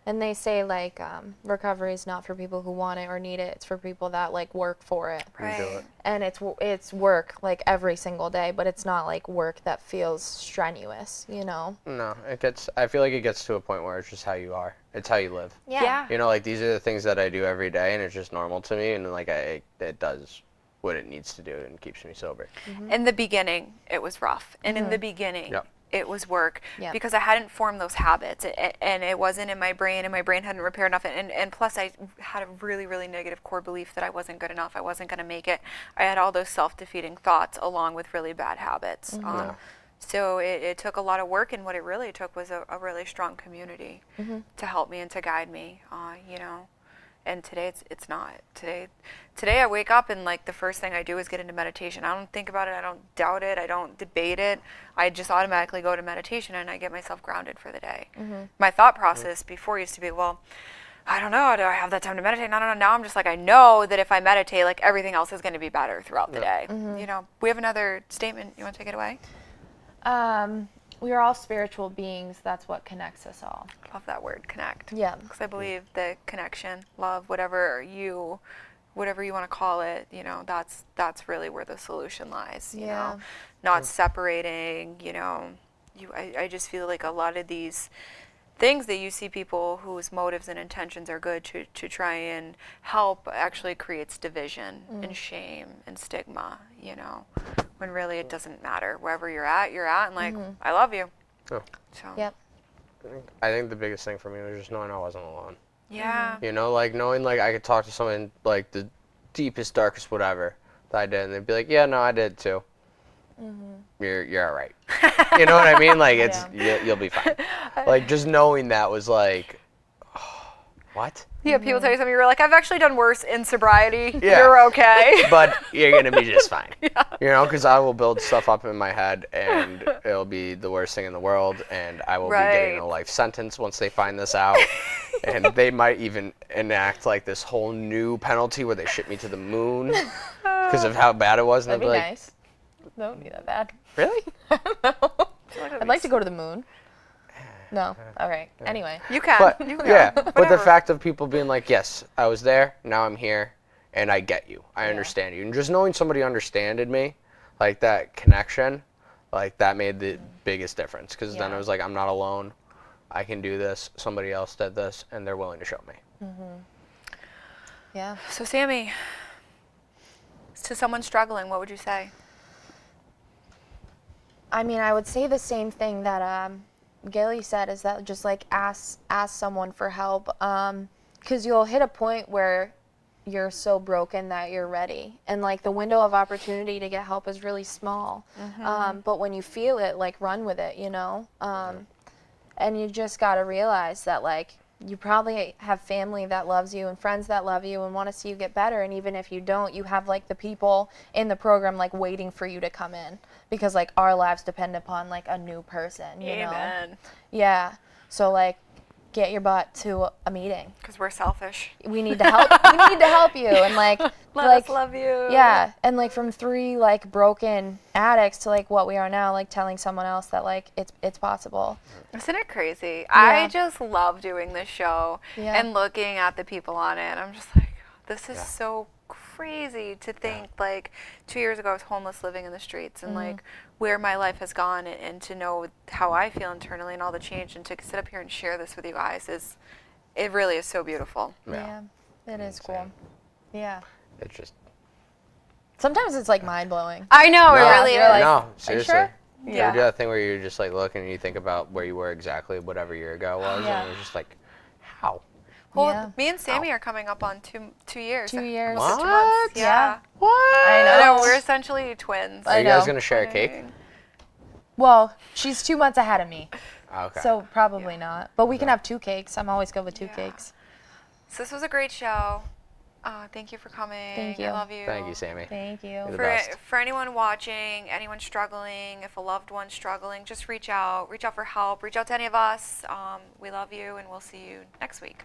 And they say like recovery is not for people who want it or need it. It's for people that like work for it. You do it. And it's work like every single day, but it's not like work that feels strenuous, you know. No, I feel like it gets to a point where it's just how you are. It's how you live. Yeah. You know, like, these are the things that I do every day, and it's just normal to me, and like, it does what it needs to do and keeps me sober. In the beginning, it was rough. And in the beginning, Yep. it was work Yep. because I hadn't formed those habits, and it wasn't in my brain, and my brain hadn't repaired enough. And plus, I had a really, really negative core belief that I wasn't good enough. I wasn't going to make it. I had all those self-defeating thoughts along with really bad habits. So it took a lot of work, and what it really took was a really strong community to help me and to guide me, you know. And today it's not. Today I wake up and like the first thing I do is get into meditation. I don't think about it. I don't doubt it. I don't debate it. I just automatically go to meditation and I get myself grounded for the day. My thought process before used to be, well, I don't know. Do I have that time to meditate? No. Now I'm just like, I know that if I meditate, like everything else is going to be better throughout the day. You know, we have another statement. You want to take it away? We are all spiritual beings. That's what connects us all. Love that word, connect. Yeah. Because I believe the connection, love, whatever you want to call it, you know, that's really where the solution lies. You Yeah. know, not separating. You know, I just feel like a lot of these things that you see people whose motives and intentions are good to try and help actually creates division and shame and stigma. You know, when really it doesn't matter. Wherever you're at, and like, I love you. Oh. So Yep. I think the biggest thing for me was just knowing I wasn't alone. yeah. You know, like, knowing, like, I could talk to someone, like, the deepest, darkest whatever that I did, and they'd be like, yeah, no, I did too. You're all right. You know what I mean? Like, it's you'll be fine. Like, just knowing that was like, oh, what? Yeah, people tell you something, you're like, I've actually done worse in sobriety. Yeah. You're okay. But you're gonna be just fine. You know, because I will build stuff up in my head, and it'll be the worst thing in the world, and I will be getting a Right. life sentence once they find this out, and they might even enact like this whole new penalty where they ship me to the moon because of how bad it was, and That'd I'd be be like, nice. That wouldn't be that bad. really? I'd like to go to the moon. No. All right. Anyway. You can. But You can. yeah, but the Whatever. fact of people being like, yes, I was there, now I'm here, and I get you, I understand you, and just knowing somebody understanded me, like that connection, like that made the biggest difference. Because then it was like, I'm not alone, I can do this. Somebody else did this, and they're willing to show me. Yeah. So Sammy, to someone struggling, what would you say? I mean, I would say the same thing that Gailey said, is that just like ask someone for help, because you'll hit a point where you're so broken that you're ready, and like the window of opportunity to get help is really small. But when you feel it, like run with it, you know. And you just got to realize that like you probably have family that loves you and friends that love you and want to see you get better, and even if you don't, you have like the people in the program like waiting for you to come in, because like our lives depend upon like a new person, you know. Yeah. So like get your butt to a meeting, Because we're selfish. we need to help. We need to help you, and like Let us love you. yeah, and like from 3 like broken addicts to like what we are now, like telling someone else that like it's possible. Isn't it crazy? I just love doing this show and looking at the people on it. I'm just like, this is so crazy to think like 2 years ago I was homeless living in the streets, and like where my life has gone, and to know how I feel internally and all the change, and to sit up here and share this with you guys it really is so beautiful. Yeah, it is cool. Yeah. It's just Sometimes it's like mind blowing. I know, it really you're is. like, no, seriously. sure? You ever do that thing where you're just like looking and you think about where you were exactly whatever year ago was, Yeah. and you're just like, how? Well, Yeah. me and Sammy are coming up on 2 years. 2 years. Almost 2 What? months. Yeah. What? I I know. know, we're essentially twins. Are I you guys know. gonna share a cake? Well, she's 2 months ahead of me, Okay. so probably not. But we can have 2 cakes. I'm always good with 2 Yeah. cakes. So this was a great show. Thank you for coming. Thank you. I love you. Thank you, Sammy. Thank you. You're the For, best. for anyone watching, anyone struggling, if a loved one's struggling, just reach out. Reach out for help. Reach out to any of us. We love you, and we'll see you next week.